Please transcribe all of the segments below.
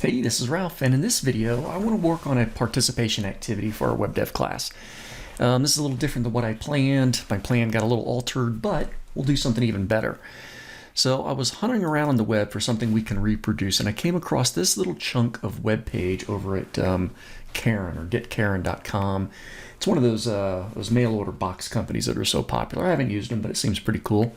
Hey, this is Ralph, and in this video I want to work on a participation activity for our web dev class. This is a little different than what I planned. My plan got a little altered, but we'll do something even better. So I was hunting around on the web for something we can reproduce, and I came across this little chunk of web page over at Karen or getkaren.com. It's one of those mail order box companies that are so popular. I haven't used them, but it seems pretty cool.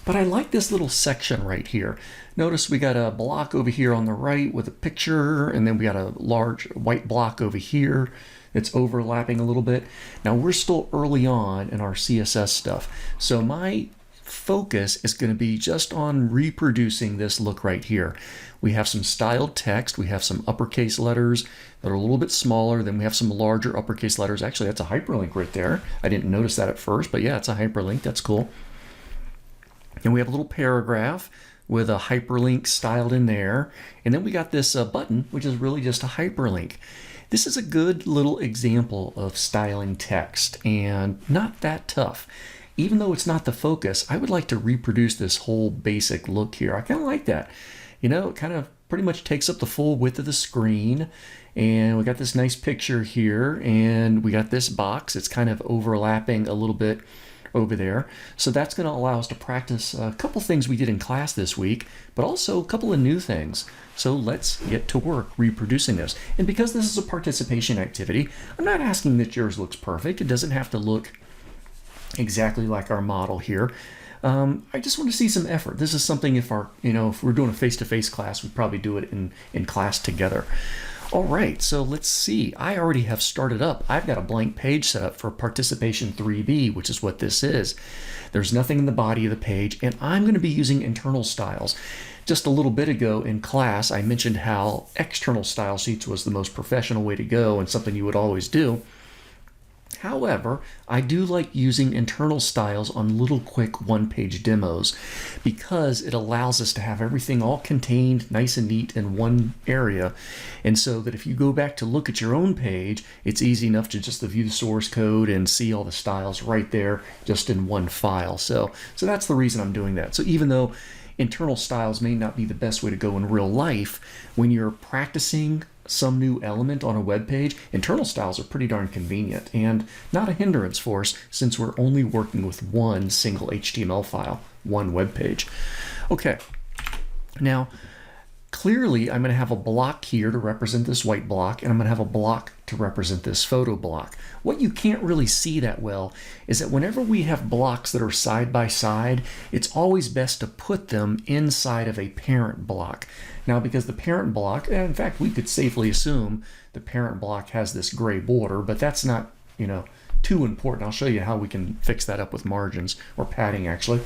But I like this little section right here. Notice we got a block over here on the right with a picture, and then we got a large white block over here that's overlapping a little bit. Now we're still early on in our CSS stuff, so my focus is going to be just on reproducing this look right here. We have some styled text, we have some uppercase letters that are a little bit smaller, then we have some larger uppercase letters. Actually, that's a hyperlink right there. I didn't notice that at first, but yeah, it's a hyperlink. That's cool. And we have a little paragraph with a hyperlink styled in there. And then we got this button, which is really just a hyperlink. This is a good little example of styling text and not that tough. Even though it's not the focus, I would like to reproduce this whole basic look here. I kind of like that. You know, it kind of pretty much takes up the full width of the screen. And we got this nice picture here, and we got this box. It's kind of overlapping a little bit over there. So that's going to allow us to practice a couple things we did in class this week, but also a couple of new things. So let's get to work reproducing this. And because this is a participation activity, I'm not asking that yours looks perfect. It doesn't have to look exactly like our model here. I just want to see some effort. This is something if we're doing a face-to-face class, we'd probably do it in class together. All right, so let's see. I already have started up. I've got a blank page set up for participation 3B, which is what this is. There's nothing in the body of the page, and I'm going to be using internal styles. Just a little bit ago in class, I mentioned how external style sheets was the most professional way to go and something you would always do. However, I do like using internal styles on little quick one-page demos because it allows us to have everything all contained nice and neat in one area. And so that if you go back to look at your own page, it's easy enough to just view the source code and see all the styles right there just in one file. So that's the reason I'm doing that. So even though internal styles may not be the best way to go in real life, when you're practicing some new element on a web page, internal styles are pretty darn convenient and not a hindrance for us since we're only working with one single HTML file, one web page. Okay, now clearly I'm going to have a block here to represent this white block, and I'm going to have a block to represent this photo block. What you can't really see that well is that whenever we have blocks that are side by side, it's always best to put them inside of a parent block. Now, because the parent block, and in fact, we could safely assume the parent block has this gray border, but that's not, too important. I'll show you how we can fix that up with margins or padding, actually.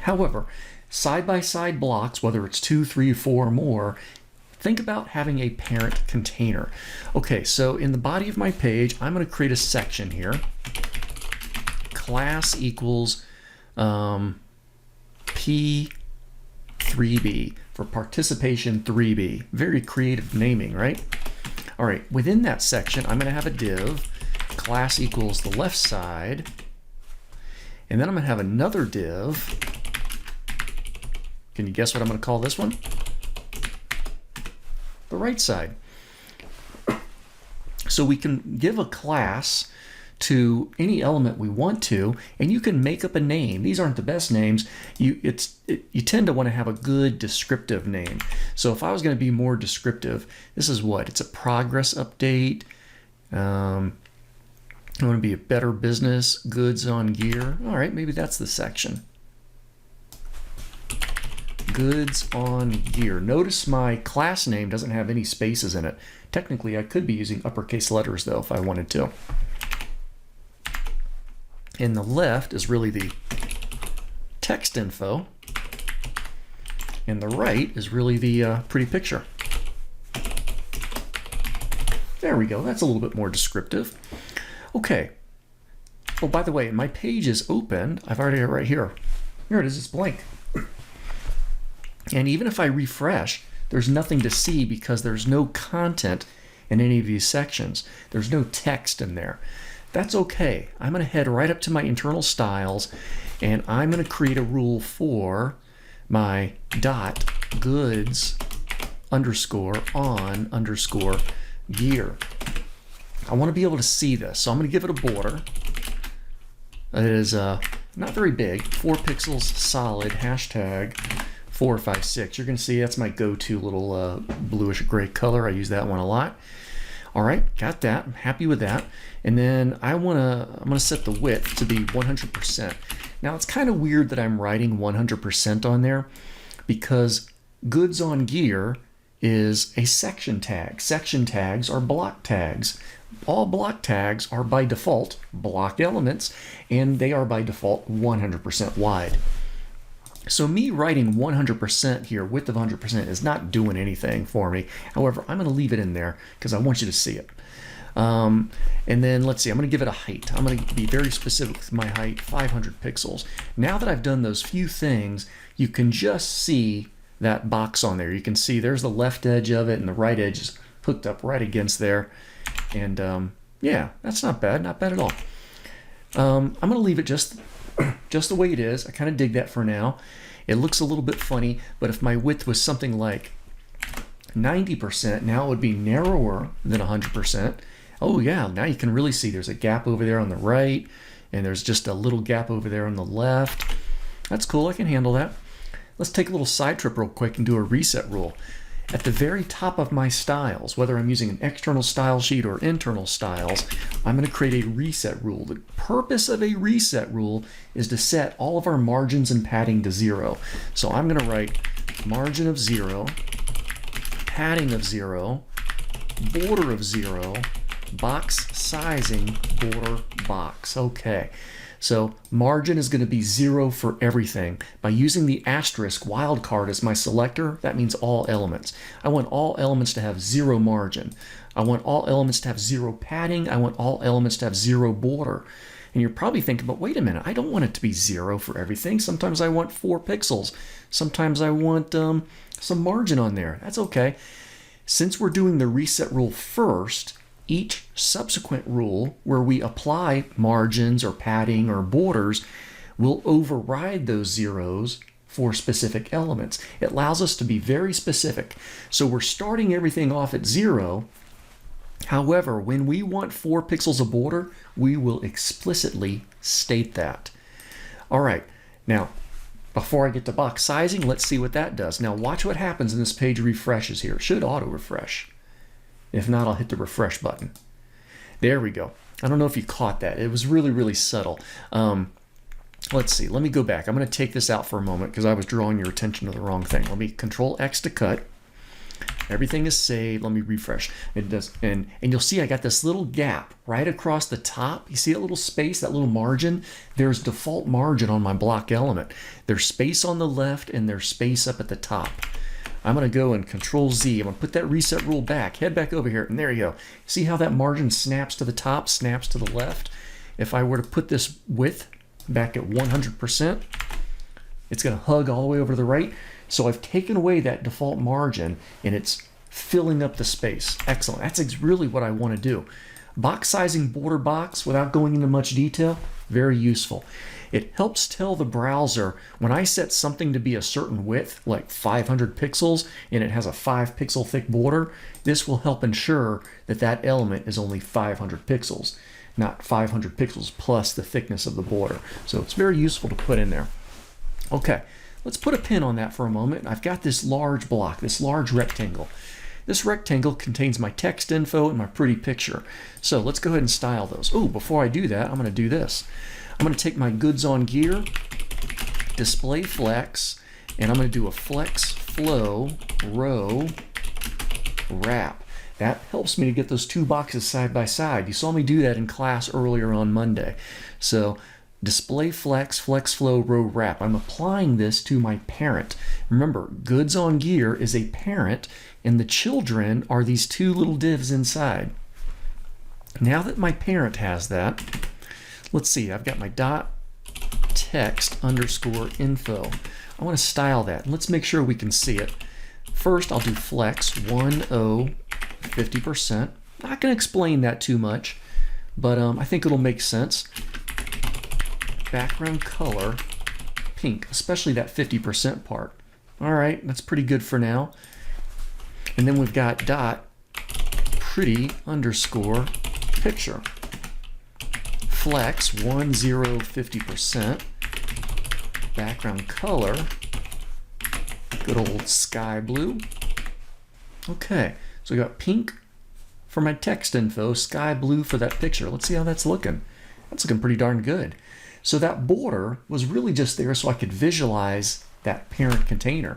However, side-by-side blocks, whether it's 2, 3, 4 or more, think about having a parent container. Okay, so in the body of my page, I'm going to create a section here. Class equals P3B for participation 3B. Very creative naming, right? All right, within that section, I'm going to have a div. Class equals the left side. And then I'm going to have another div. Can you guess what I'm going to call this one? The right side. So we can give a class to any element we want to, and you can make up a name. These aren't the best names. You tend to want to have a good descriptive name. So if I was going to be more descriptive, this is what? It's a progress update. I want to be a better business, goods on gear. All right, maybe that's the section. Goods on gear. Notice my class name doesn't have any spaces in it. Technically, I could be using uppercase letters though if I wanted to. And the left is really the text info, and the right is really the pretty picture. There we go. That's a little bit more descriptive. Okay. Oh, by the way, my page is open. I've already got it right here. Here it is. It's blank. And even if I refresh, there's nothing to see because there's no content in any of these sections. There's no text in there. That's okay. I'm going to head right up to my internal styles, and I'm going to create a rule for my dot goods underscore on underscore gear. I want to be able to see this, so I'm going to give it a border. It is not very big, 4 pixels solid, hashtag 456. You're going to see that's my go-to little bluish gray color. I use that one a lot. All right, got that. I'm happy with that. And then I'm gonna set the width to be 100%. Now it's kind of weird that I'm writing 100% on there because goods on gear is a section tag. Section tags are block tags. All block tags are by default block elements, and they are by default 100% wide. So me writing 100% here, width of 100%, is not doing anything for me. However, I'm going to leave it in there because I want you to see it. And then let's see, I'm going to give it a height. I'm going to be very specific with my height, 500 pixels. Now that I've done those few things, you can just see that box on there. You can see there's the left edge of it and the right edge is hooked up right against there. And yeah, that's not bad at all. I'm going to leave it just the way it is. I kind of dig that for now. It looks a little bit funny, but if my width was something like 90%, now it would be narrower than 100%. Oh yeah, now you can really see there's a gap over there on the right, and there's just a little gap over there on the left. That's cool, I can handle that. Let's take a little side trip real quick and do a reset rule. At the very top of my styles, whether I'm using an external style sheet or internal styles, I'm going to create a reset rule. The purpose of a reset rule is to set all of our margins and padding to 0. So I'm going to write margin of 0, padding of 0, border of 0, box sizing, border box. Okay. So margin is going to be 0 for everything. By using the asterisk wildcard as my selector, that means all elements. I want all elements to have 0 margin. I want all elements to have 0 padding. I want all elements to have 0 border. And you're probably thinking, but wait a minute, I don't want it to be 0 for everything. Sometimes I want 4 pixels. Sometimes I want some margin on there. That's okay. Since we're doing the reset rule first, each subsequent rule where we apply margins or padding or borders will override those zeros for specific elements. It allows us to be very specific. So we're starting everything off at 0. However, when we want 4 pixels of border, we will explicitly state that. All right, now before I get to box sizing, let's see what that does. Now watch what happens when this page refreshes here. It should auto refresh. If not, I'll hit the refresh button. There we go. I don't know if you caught that. It was really, really subtle. Let's see. Let me go back. I'm going to take this out for a moment because I was drawing your attention to the wrong thing. Let me Control X to cut. Everything is saved. Let me refresh. It does, and you'll see I got this little gap right across the top. You see that little space, that little margin? There's default margin on my block element. There's space on the left and there's space up at the top. I'm going to go and Control Z. I'm going to put that reset rule back. Head back over here, and there you go. See how that margin snaps to the top, snaps to the left? If I were to put this width back at 100%, it's going to hug all the way over to the right. So I've taken away that default margin, and it's filling up the space. Excellent. That's really what I want to do. Box sizing border box without going into much detail, very useful. It helps tell the browser when I set something to be a certain width, like 500 pixels, and it has a 5 pixel thick border, this will help ensure that that element is only 500 pixels, not 500 pixels plus the thickness of the border. So it's very useful to put in there. Okay, let's put a pin on that for a moment. I've got this large block, this large rectangle. This rectangle contains my text info and my pretty picture. So let's go ahead and style those. Oh, before I do that, I'm going to do this. I'm going to take my goods on gear, display flex, and I'm going to do a flex flow row wrap. That helps me to get those two boxes side by side. You saw me do that in class earlier on Monday. So display flex, flex flow row wrap. I'm applying this to my parent. Remember, goods on gear is a parent, and the children are these two little divs inside. Now that my parent has that, let's see, I've got my dot text underscore info. I want to style that. Let's make sure we can see it. First, I'll do flex 50%. Not going to explain that too much, but I think it'll make sense. Background color, pink, especially that 50% part. All right, that's pretty good for now. And then we've got dot pretty underscore picture. Flex 50%. Background color, good old sky blue. Okay, so we got pink for my text info, sky blue for that picture. Let's see how that's looking. That's looking pretty darn good. So that border was really just there so I could visualize that parent container.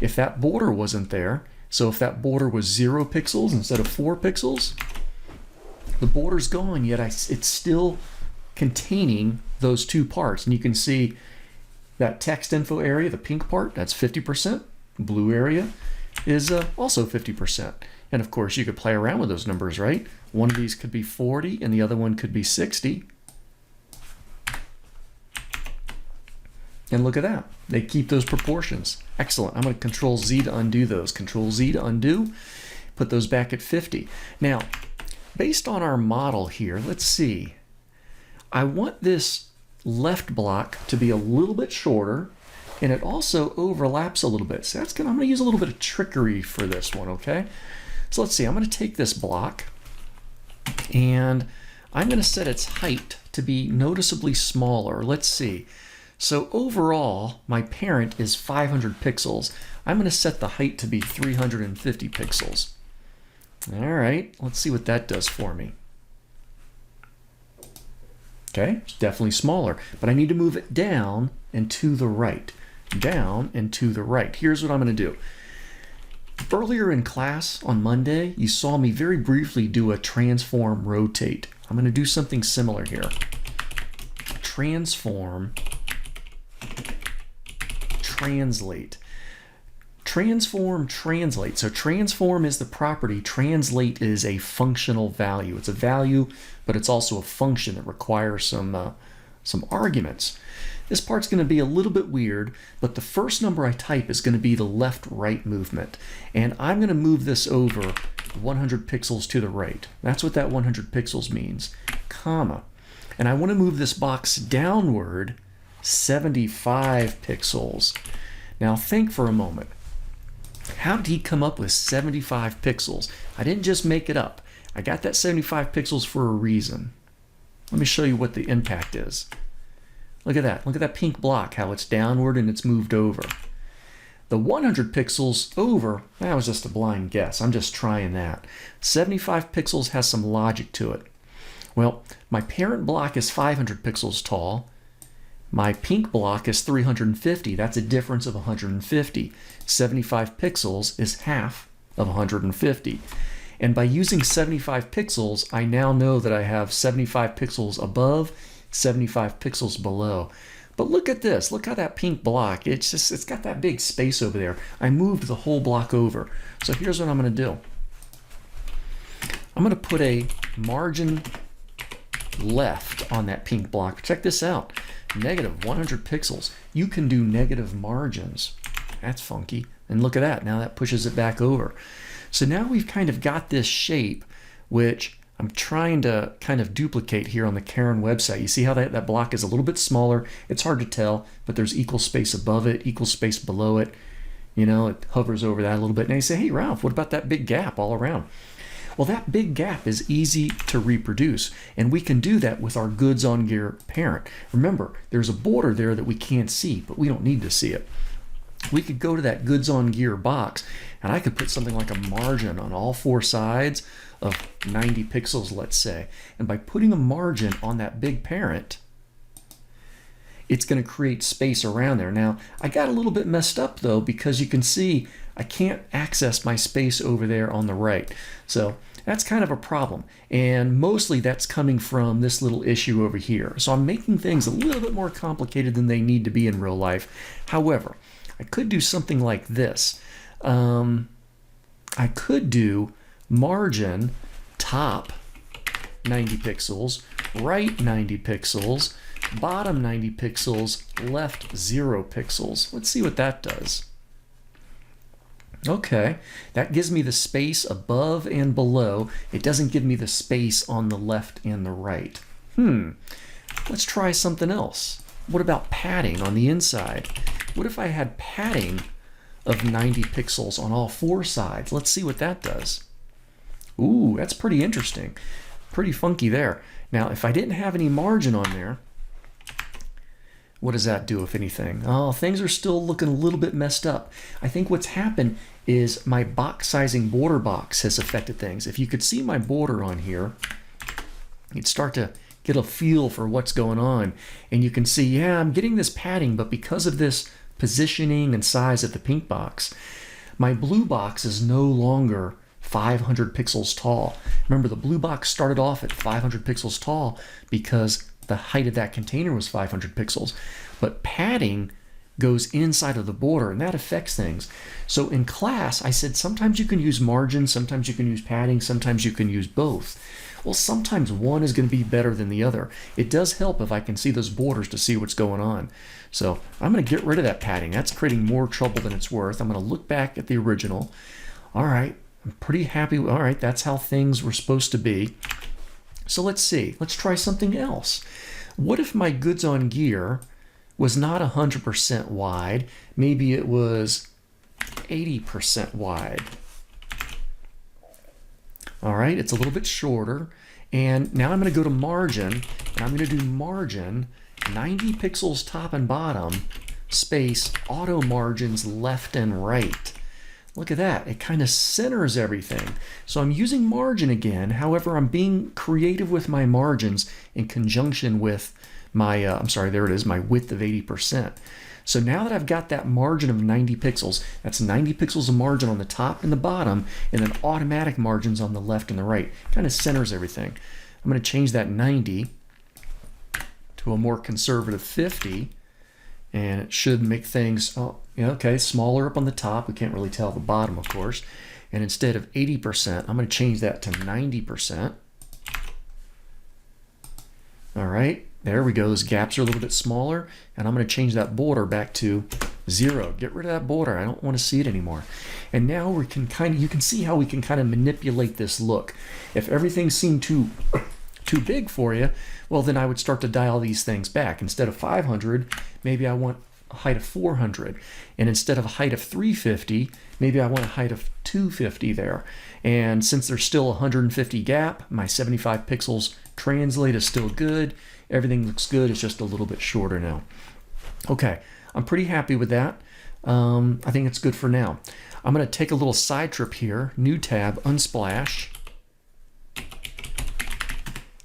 If that border wasn't there, so if that border was 0 pixels instead of 4 pixels, the border's gone, yet it's still containing those two parts. And you can see that text info area, the pink part, that's 50%. Blue area is also 50%. And of course, you could play around with those numbers, right? One of these could be 40 and the other one could be 60. And look at that. They keep those proportions. Excellent. I'm going to Control Z to undo those. Control Z to undo. Put those back at 50. Now, based on our model here, let's see. I want this left block to be a little bit shorter, and it also overlaps a little bit. So I'm going to use a little bit of trickery for this one, okay? So let's see. I'm going to take this block, and I'm going to set its height to be noticeably smaller. Let's see. So overall, my parent is 500 pixels. I'm going to set the height to be 350 pixels. All right, let's see what that does for me. Okay, it's definitely smaller, but I need to move it down and to the right. Down and to the right. Here's what I'm going to do. Earlier in class on Monday, you saw me very briefly do a transform rotate. I'm going to do something similar here. Transform translate. Transform translate. So transform is the property. Translate is a functional value. It's a value, but it's also a function that requires some arguments. This part's going to be a little bit weird, but the first number I type is going to be the left-right movement. And I'm going to move this over 100 pixels to the right. That's what that 100 pixels means, comma. And I want to move this box downward 75 pixels. Now think for a moment. How did he come up with 75 pixels? I didn't just make it up. I got that 75 pixels for a reason. Let me show you what the impact is. Look at that. Look at that pink block, how it's downward and it's moved over. The 100 pixels over, that was just a blind guess. I'm just trying that. 75 pixels has some logic to it. Well, my parent block is 500 pixels tall. My pink block is 350. That's a difference of 150. 75 pixels is half of 150. And by using 75 pixels, I now know that I have 75 pixels above, 75 pixels below. But look at this. Look how that pink block, it's got that big space over there. I moved the whole block over. So here's what I'm going to do. I'm going to put a margin left on that pink block. Check this out. Negative 100 pixels. You can do negative margins. That's funky. And look at that. Now that pushes it back over. So now we've kind of got this shape, which I'm trying to kind of duplicate here on the Karen website. You see how that block is a little bit smaller. It's hard to tell, but there's equal space above it, equal space below it. You know, it hovers over that a little bit. Now you say, hey, Ralph, what about that big gap all around? Well, that big gap is easy to reproduce, and we can do that with our goods on gear parent. Remember, there's a border there that we can't see, but we don't need to see it. We could go to that goods on gear box, and I could put something like a margin on all four sides of 90 pixels, let's say. And by putting a margin on that big parent, it's going to create space around there. Now, I got a little bit messed up, though, because you can see I can't access my space over there on the right. So that's kind of a problem. And mostly that's coming from this little issue over here. So I'm making things a little bit more complicated than they need to be in real life. However, I could do something like this. I could do margin top 90 pixels, right 90 pixels, bottom 90 pixels, left 0 pixels. Let's see what that does. Okay, that gives me the space above and below. It doesn't give me the space on the left and the right. Let's try something else. What about padding on the inside? What if I had padding of 90 pixels on all 4 sides. Let's see what that does. Ooh, that's pretty interesting. Pretty funky there. Now, if I didn't have any margin on there, what does that do, if anything? Oh, things are still looking a little bit messed up. I think what's happened is my box sizing border box has affected things. If you could see my border on here, you'd start to get a feel for what's going on. And you can see, yeah, I'm getting this padding, but because of this positioning and size of the pink box, my blue box is no longer 500 pixels tall. Remember, the blue box started off at 500 pixels tall because the height of that container was 500 pixels. But padding goes inside of the border, and that affects things. So in class, I said sometimes you can use margin, sometimes you can use padding, sometimes you can use both. Well, sometimes one is going to be better than the other. It does help if I can see those borders to see what's going on. So I'm going to get rid of that padding. That's creating more trouble than it's worth. I'm going to look back at the original. All right, I'm pretty happy. All right, that's how things were supposed to be. So let's see. Let's try something else. What if my goods on gear was not 100% wide? Maybe it was 80% wide. All right, it's a little bit shorter. And now I'm going to go to margin, and I'm going to do margin 90 pixels top and bottom, space, auto margins left and right. Look at that. It kind of centers everything. So I'm using margin again. However, I'm being creative with my margins in conjunction with my, there it is, my width of 80%. So now that I've got that margin of 90 pixels, that's 90 pixels of margin on the top and the bottom, and then automatic margins on the left and the right. Kind of centers everything. I'm going to change that 90 to a more conservative 50. And it should make things, okay, smaller up on the top. We can't really tell the bottom, of course. And instead of 80%, I'm going to change that to 90%. All right, there we go. Those gaps are a little bit smaller. And I'm going to change that border back to 0. Get rid of that border. I don't want to see it anymore. And now we can you can see how we can kind of manipulate this look. If everything seemed too big for you, well, then I would start to dial these things back. Instead of 500, maybe I want a height of 400. And instead of a height of 350, maybe I want a height of 250 there. And since there's still 150 gap, my 75 pixels translate is still good. Everything looks good. It's just a little bit shorter now. Okay, I'm pretty happy with that. I think it's good for now. I'm going to take a little side trip here. New tab, Unsplash.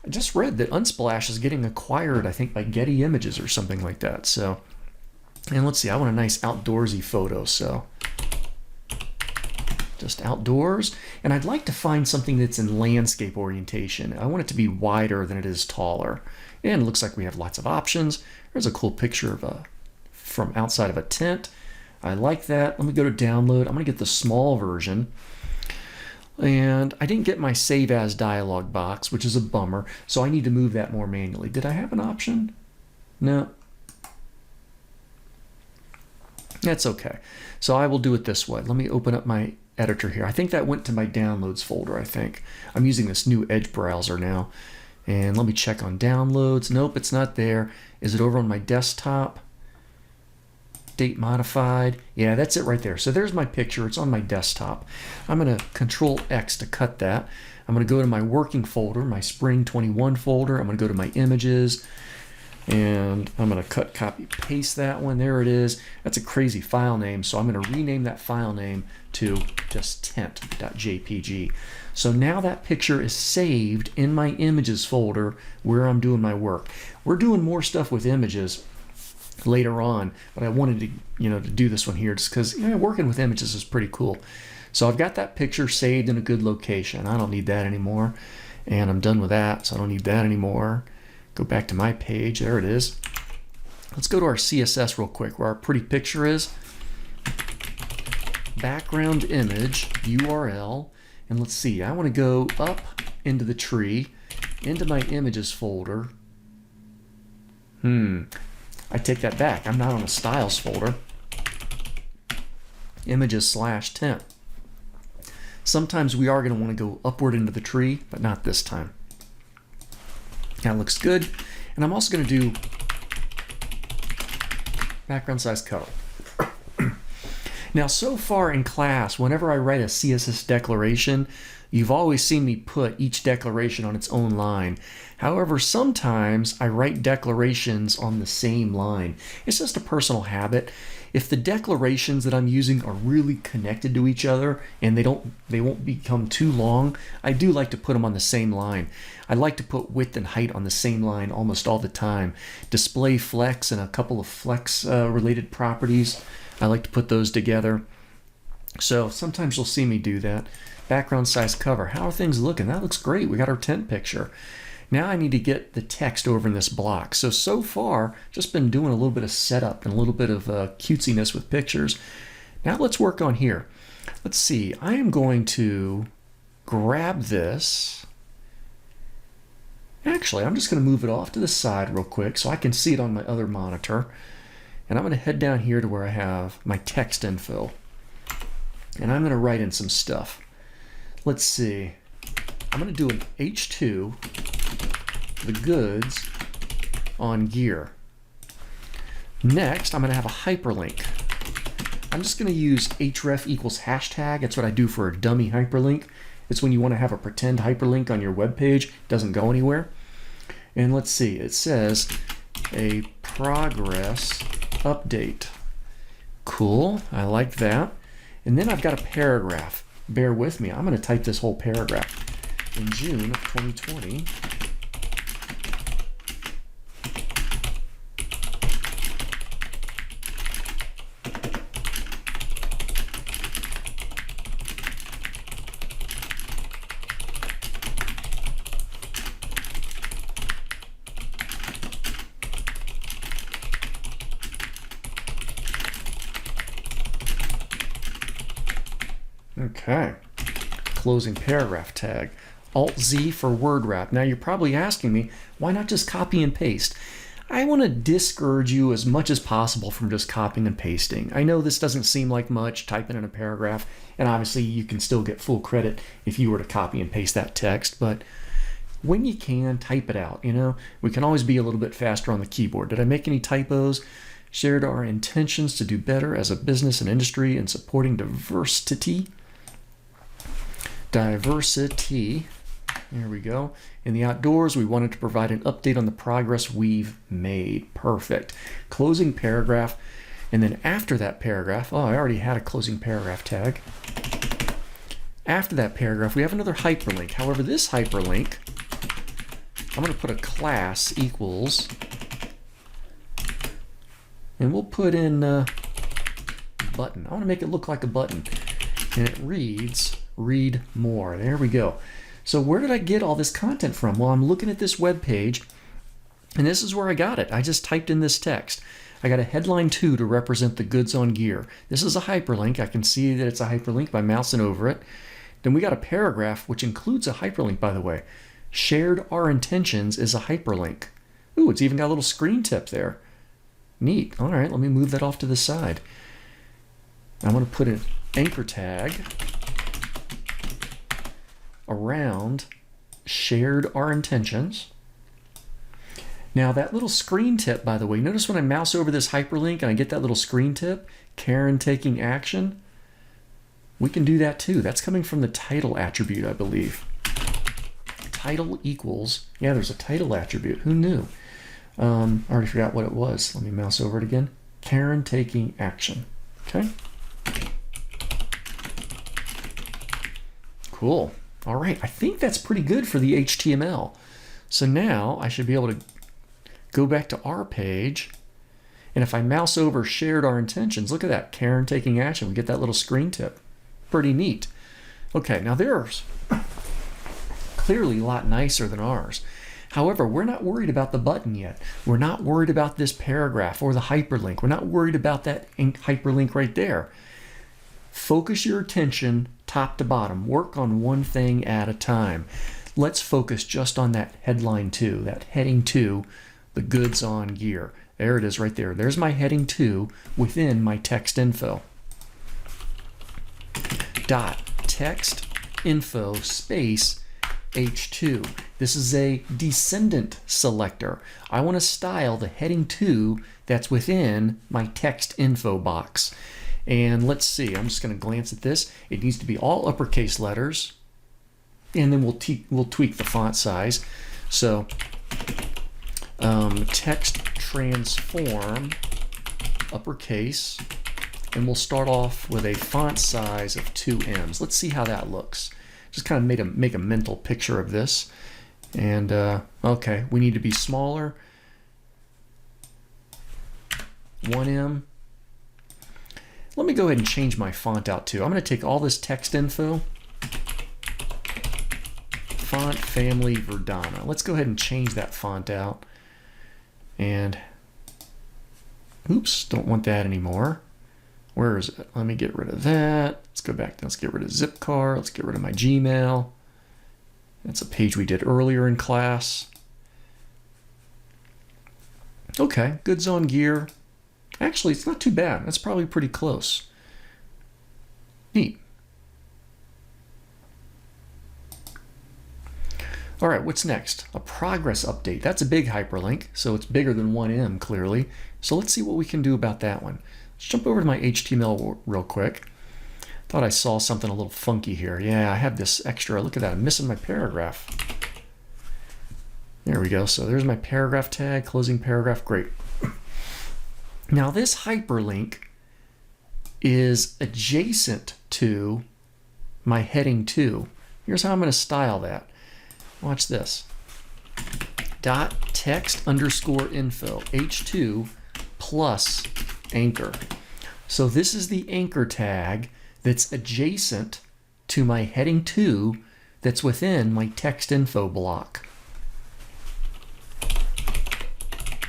I just read that Unsplash is getting acquired, I think, by Getty Images or something like that. So, and let's see, I want a nice outdoorsy photo. So just outdoors. And I'd like to find something that's in landscape orientation. I want it to be wider than it is taller. And it looks like we have lots of options. There's a cool picture of from outside of a tent. I like that. Let me go to download. I'm going to get the small version. And I didn't get my save as dialog box, which is a bummer. So I need to move that more manually. Did I have an option? No. That's okay. So I will do it this way. Let me open up my editor here. I think that went to my downloads folder, I think. I'm using this new Edge browser now. And let me check on downloads. Nope, it's not there. Is it over on my desktop? Date modified. Yeah, that's it right there. So there's my picture. It's on my desktop. I'm going to Control X to cut that. I'm going to go to my working folder, my Spring 21 folder. I'm going to go to my images, and I'm going to cut, copy, paste that one. There it is. That's a crazy file name, so I'm going to rename that file name to just tent.jpg. So now that picture is saved in my images folder where I'm doing my work. We're doing more stuff with images later on, but I wanted to, to do this one here just because working with images is pretty cool. So I've got that picture saved in a good location. I don't need that anymore, and I'm done with that, so I don't need that anymore. Go back to my page. There it is. Let's go to our CSS real quick where our pretty picture is. Background image URL, and let's see, I want to go up into the tree, into my images folder. I take that back. I'm not on a styles folder. Images/tent. Sometimes we are going to want to go upward into the tree, but not this time. That looks good. And I'm also going to do background size color. Now, so far in class, whenever I write a CSS declaration, you've always seen me put each declaration on its own line. However, sometimes I write declarations on the same line. It's just a personal habit. If the declarations that I'm using are really connected to each other and they won't become too long, I do like to put them on the same line. I like to put width and height on the same line almost all the time. Display flex and a couple of flex related properties, I like to put those together. So sometimes you'll see me do that. Background size cover. How are things looking? That looks great. We got our tent picture. Now I need to get the text over in this block. So far, just been doing a little bit of setup and a little bit of cutesiness with pictures. Now let's work on here. Let's see. I am going to grab this. Actually, I'm just going to move it off to the side real quick so I can see it on my other monitor. And I'm going to head down here to where I have my text info. And I'm going to write in some stuff. Let's see. I'm going to do an H2, the goods on gear. Next, I'm going to have a hyperlink. I'm just going to use href equals hashtag. That's what I do for a dummy hyperlink. It's when you want to have a pretend hyperlink on your web page. It doesn't go anywhere. And let's see. It says a progress update. Cool. I like that. And then I've got a paragraph. Bear with me. I'm going to type this whole paragraph. In June of 2020, okay, closing paragraph tag. Alt-Z for word wrap. Now you're probably asking me, why not just copy and paste? I want to discourage you as much as possible from just copying and pasting. I know this doesn't seem like much, typing in a paragraph, and obviously you can still get full credit if you were to copy and paste that text, but when you can, type it out. We can always be a little bit faster on the keyboard. Did I make any typos? Shared our intentions to do better as a business and industry in supporting diversity. There we go. In the outdoors, we wanted to provide an update on the progress we've made. Perfect. Closing paragraph. And then after that paragraph, I already had a closing paragraph tag. After that paragraph, we have another hyperlink. However, this hyperlink, I'm going to put a class equals, and we'll put in button. I want to make it look like a button. And it reads, read more. There we go. So where did I get all this content from? Well, I'm looking at this web page, and this is where I got it. I just typed in this text. I got a headline 2 to represent the goods on gear. This is a hyperlink. I can see that it's a hyperlink by mousing over it. Then we got a paragraph, which includes a hyperlink, by the way. Shared our intentions is a hyperlink. Ooh, it's even got a little screen tip there. Neat. All right, let me move that off to the side. I'm going to put an anchor tag around shared our intentions. Now that little screen tip, by the way, notice when I mouse over this hyperlink and I get that little screen tip, Karen taking action, we can do that too. That's coming from the title attribute, I believe. Title equals, yeah, there's a title attribute. Who knew? I already forgot what it was. Let me mouse over it again. Karen taking action. Okay. Cool. All right, I think that's pretty good for the HTML. So now I should be able to go back to our page, and if I mouse over shared our intentions, look at that, Karen taking action. We get that little screen tip. Pretty neat. Okay, now theirs clearly a lot nicer than ours. However, we're not worried about the button yet. We're not worried about this paragraph or the hyperlink. We're not worried about that hyperlink right there. Focus your attention top to bottom. Work on one thing at a time. Let's focus just on that headline 2, that heading 2, the goods on gear. There it is right there. There's my heading 2 within my text info. Dot text info space H2. This is a descendant selector. I want to style the heading 2 that's within my text info box. And let's see, I'm just going to glance at this. It needs to be all uppercase letters, and then we'll tweak the font size. So text transform uppercase, and we'll start off with a font size of 2 M's. Let's see how that looks. Just kind of make a mental picture of this. And okay, we need to be smaller. 1 M. Let me go ahead and change my font out too. I'm going to take all this text info, font family Verdana. Let's go ahead and change that font out. And oops, don't want that anymore. Where is it? Let me get rid of that. Let's go back. Let's get rid of Zipcar. Let's get rid of my Gmail. That's a page we did earlier in class. Okay, goods on gear. Actually, it's not too bad. That's probably pretty close. Neat. All right, what's next? A progress update. That's a big hyperlink, so it's bigger than 1M clearly. So let's see what we can do about that one. Let's jump over to my HTML real quick. Thought I saw something a little funky here. Yeah, I have this extra. Look at that. I'm missing my paragraph. There we go. So there's my paragraph tag, closing paragraph. Great. Now this hyperlink is adjacent to my heading 2. Here's how I'm going to style that. Watch this. Dot text underscore info h2 plus anchor. So this is the anchor tag that's adjacent to my heading 2 that's within my text info block.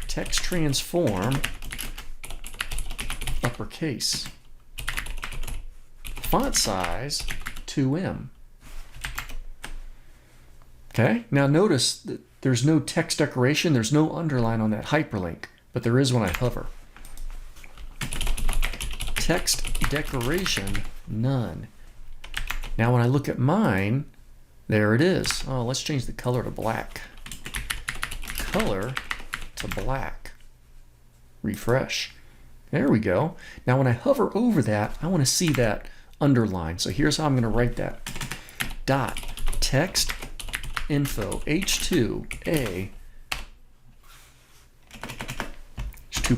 Text transform uppercase. Font size 2M. Okay, now notice that there's no text decoration, there's no underline on that hyperlink, but there is when I hover. Text decoration, none. Now when I look at mine, there it is. Oh, let's change the color to black. Color to black. Refresh. There we go. Now when I hover over that, I want to see that underline. So here's how I'm going to write that. Dot text info h2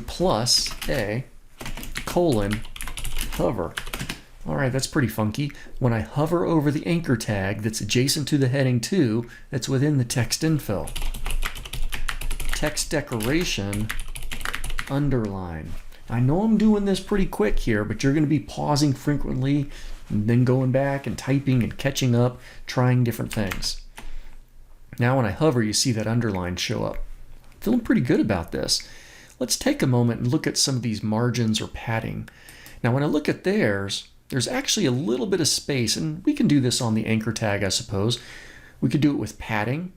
plus a colon hover. All right, that's pretty funky. When I hover over the anchor tag that's adjacent to the heading 2, that's within the text info. Text decoration underline. I know I'm doing this pretty quick here, but you're going to be pausing frequently and then going back and typing and catching up, trying different things. Now when I hover, you see that underline show up. Feeling pretty good about this. Let's take a moment and look at some of these margins or padding. Now when I look at theirs, there's actually a little bit of space, and we can do this on the anchor tag, I suppose. We could do it with padding,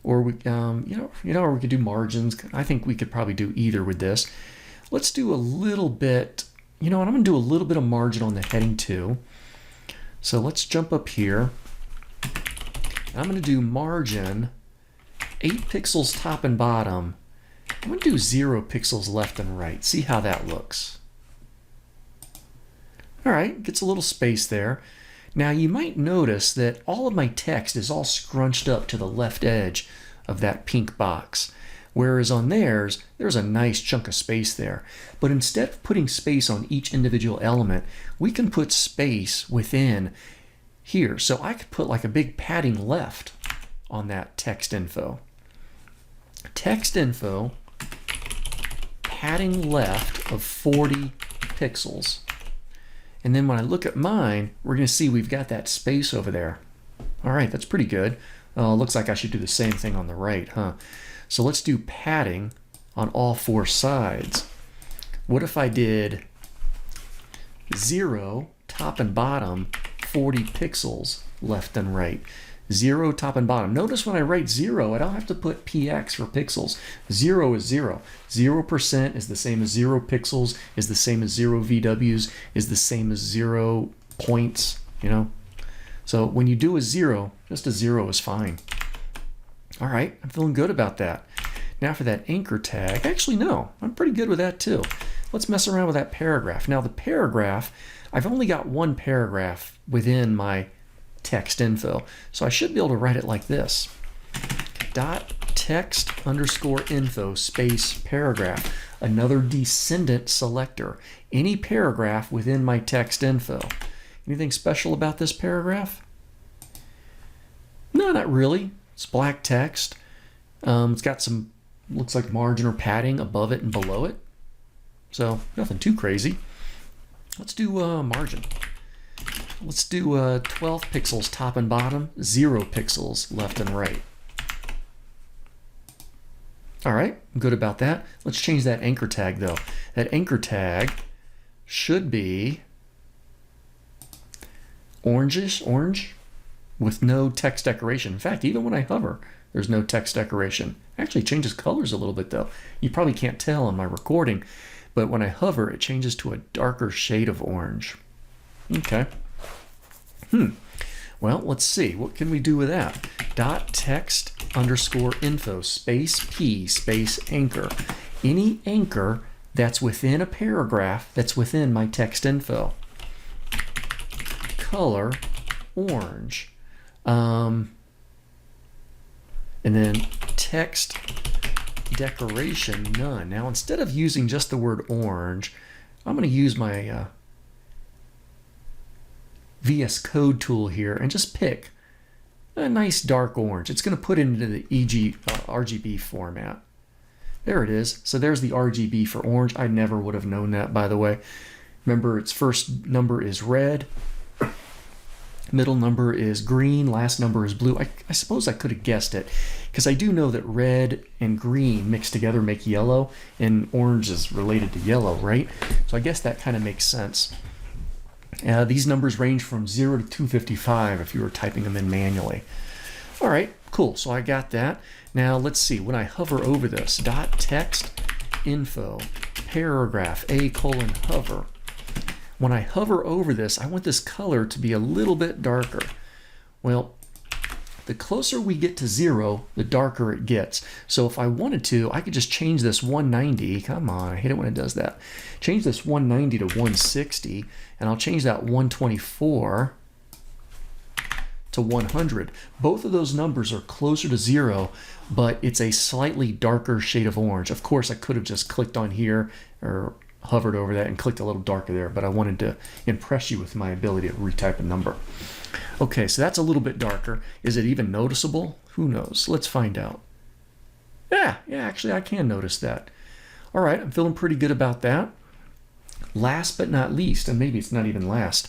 or we, or we could do margins. I think we could probably do either with this. Let's do a little bit, I'm going to do a little bit of margin on the heading 2. So let's jump up here. I'm going to do margin 8 pixels top and bottom. I'm going to do 0 pixels left and right. See how that looks. All right, gets a little space there. Now you might notice that all of my text is all scrunched up to the left edge of that pink box. Whereas on theirs, there's a nice chunk of space there. But instead of putting space on each individual element, we can put space within here. So I could put like a big padding left on that text info. Text info, padding left of 40 pixels. And then when I look at mine, we're going to see we've got that space over there. All right, that's pretty good. Looks like I should do the same thing on the right, huh? So let's do padding on all 4 sides. What if I did 0 top and bottom, 40 pixels left and right? 0 top and bottom. Notice when I write 0, I don't have to put px for pixels. 0 is 0. 0% is the same as 0 pixels, is the same as 0 VWs, is the same as 0 points, So when you do a 0, just a 0 is fine. All right, I'm feeling good about that. Now for that anchor tag, actually no, I'm pretty good with that too. let's mess around with that paragraph. Now the paragraph, I've only got one paragraph within my text info, so I should be able to write it like this. Dot text underscore info space paragraph, another descendant selector, any paragraph within my text info. Anything special about this paragraph? No, not really. It's black text. It's got some, looks like margin or padding above it and below it. So nothing too crazy. Let's do margin. Let's do 12 pixels top and bottom, 0 pixels left and right. All right, I'm good about that. Let's change that anchor tag though. That anchor tag should be orangish, orange, with no text decoration. In fact, even when I hover, there's no text decoration. Actually, it changes colors a little bit though. You probably can't tell on my recording, but when I hover, it changes to a darker shade of orange. Okay. Well, let's see. What can we do with that? Dot text underscore info space P space anchor. Any anchor that's within a paragraph that's within my text info. Color orange. And then text decoration none. Now instead of using just the word orange, I'm going to use my VS Code tool here and just pick a nice dark orange. It's going to put it into the RGB format. There it is. So there's the RGB for orange. I never would have known that, by the way. Remember, its first number is red, middle number is green, last number is blue. I suppose I could have guessed it, because I do know that red and green mixed together make yellow, and orange is related to yellow, right? So I guess that kind of makes sense. These numbers range from 0 to 255 if you were typing them in manually. All right, cool. So I got that. Now let's see. When I hover over this, dot text info paragraph a colon hover. When I hover over this, I want this color to be a little bit darker. Well, the closer we get to 0, the darker it gets. So if I wanted to, I could just change this 190. Come on, I hate it when it does that. Change this 190 to 160, and I'll change that 124 to 100. Both of those numbers are closer to 0, but it's a slightly darker shade of orange. Of course, I could have just clicked on here or hovered over that and clicked a little darker there, but I wanted to impress you with my ability to retype a number. Okay, so that's a little bit darker. Is it even noticeable? Who knows? Let's find out. Yeah, actually I can notice that. All right, I'm feeling pretty good about that. Last but not least, and maybe it's not even last,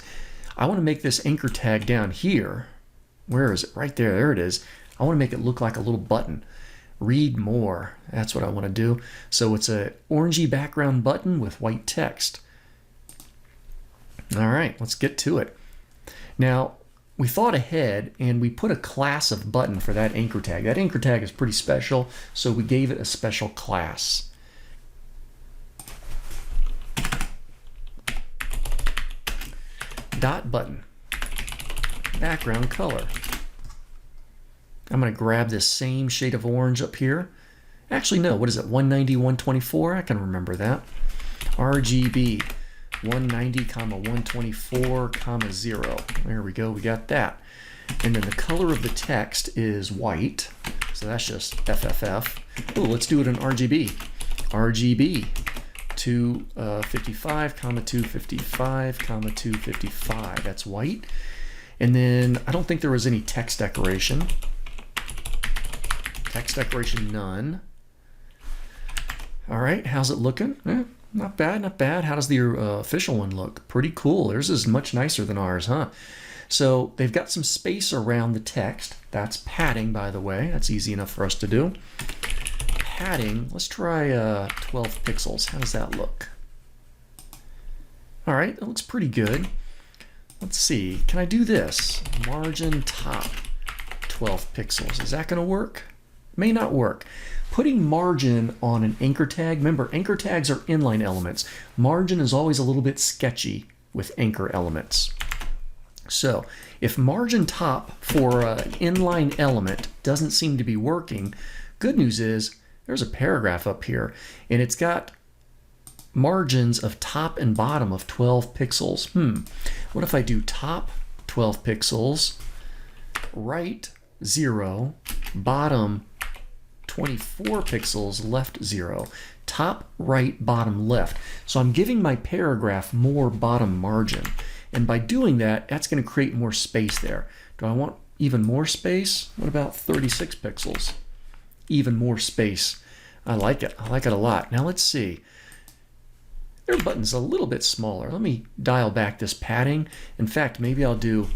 I want to make this anchor tag down here. Where is it? Right there. There it is. I want to make it look like a little button. Read more. That's what I want to do. So it's a orangey background button with white text. All right, let's get to it. Now, we thought ahead and we put a class of button for that anchor tag. That anchor tag is pretty special, so we gave it a special class. Dot button. Background color. I'm going to grab this same shade of orange up here. Actually, no, what is it? 190, 124? I can remember that. RGB. 190, 124, 0. There we go, we got that. And then the color of the text is white, so that's just FFF. Oh, let's do it in RGB. RGB 255, 255, 255. That's white. And then I don't think there was any text decoration. Text decoration none. All right, how's it looking? Not bad, not bad. How does the official one look? Pretty cool. Theirs is much nicer than ours, huh? So they've got some space around the text. That's padding, by the way. That's easy enough for us to do. Padding, let's try 12 pixels. How does that look? All right, it looks pretty good. Let's see, can I do this? Margin top, 12 pixels. Is that going to work? May not work. Putting margin on an anchor tag, remember, anchor tags are inline elements. Margin is always a little bit sketchy with anchor elements. So if margin top for an inline element doesn't seem to be working, good news is there's a paragraph up here, and it's got margins of top and bottom of 12 pixels. What if I do top 12 pixels, right 0, bottom 24 pixels, left 0, top, right, bottom, left. So I'm giving my paragraph more bottom margin. And by doing that, that's going to create more space there. Do I want even more space? What about 36 pixels? Even more space. I like it. I like it a lot. Now let's see. Their button's a little bit smaller. Let me dial back this padding. In fact, maybe I'll do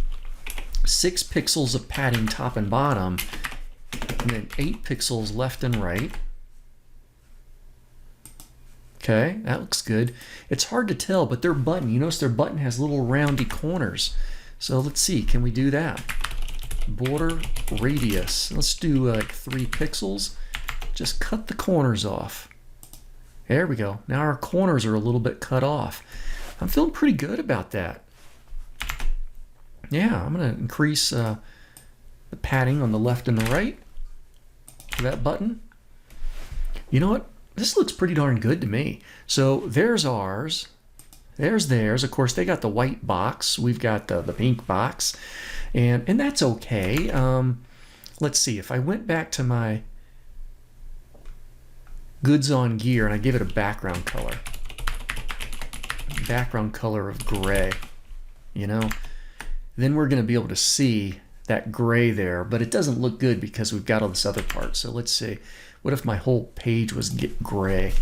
6 pixels of padding top and bottom, and then 8 pixels left and right. Okay, that looks good. It's hard to tell, but their button, you notice their button has little roundy corners. So let's see, can we do that? Border radius. Let's do like 3 pixels. Just cut the corners off. There we go. Now our corners are a little bit cut off. I'm feeling pretty good about that. Yeah, I'm going to increase the padding on the left and the right for that button. You know what? This looks pretty darn good to me. So there's ours. There's theirs. Of course, they got the white box. We've got the pink box. And that's okay. Let's see. If I went back to my goods on gear and I give it a background color. Background color of gray. You know? Then we're going to be able to see that gray there, but it doesn't look good because we've got all this other part. So let's see. What if my whole page was gray?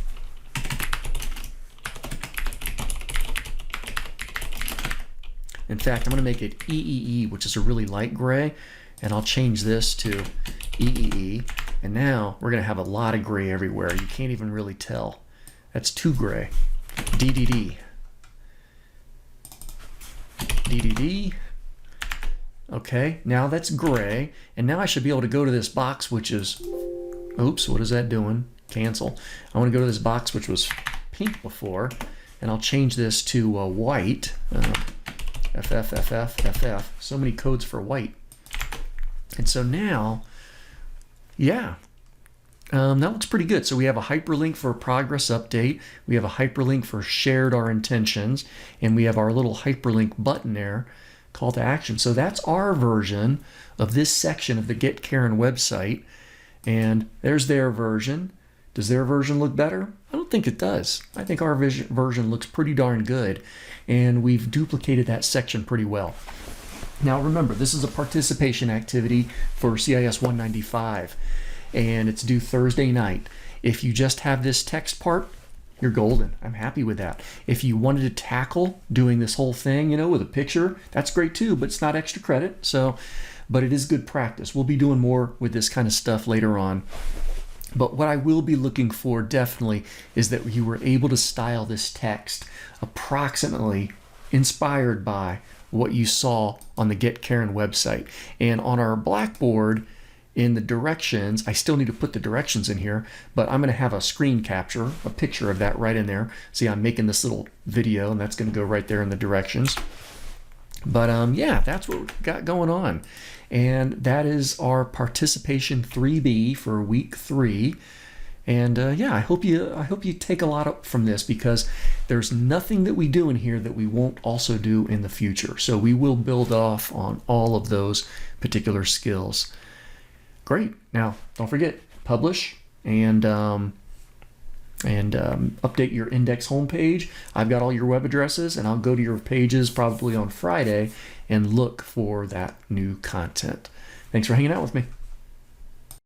In fact, I'm going to make it EEE, which is a really light gray, and I'll change this to EEE. And now we're going to have a lot of gray everywhere. You can't even really tell. That's too gray. DDD. DDD. Okay, now that's gray, and now I should be able to go to this box, which is, oops, what is that doing? Cancel. I want to go to this box, which was pink before, and I'll change this to white. FF. So many codes for white. And so now, yeah, that looks pretty good. So we have a hyperlink for a progress update. We have a hyperlink for shared our intentions, and we have our little hyperlink button there. Call to action. So that's our version of this section of the Get Karen website. And there's their version. Does their version look better? I don't think it does. I think our version looks pretty darn good. And we've duplicated that section pretty well. Now remember, this is a participation activity for CIS 195. And it's due Thursday night. If you just have this text part, you're golden. I'm happy with that. If you wanted to tackle doing this whole thing, you know, with a picture, that's great too, but it's not extra credit. So, but it is good practice. We'll be doing more with this kind of stuff later on. But what I will be looking for definitely is that you were able to style this text approximately inspired by what you saw on the Get Karen website. And on our Blackboard, in the directions, I still need to put the directions in here, but I'm going to have a screen capture, a picture of that right in there. See, I'm making this little video, and that's going to go right there in the directions. But yeah, that's what we've got going on. And that is our participation 3B for week 3. And yeah, I hope you take a lot from this, because there's nothing that we do in here that we won't also do in the future. So we will build off on all of those particular skills. Great. Now, don't forget, publish and update your index homepage. I've got all your web addresses, and I'll go to your pages probably on Friday and look for that new content. Thanks for hanging out with me.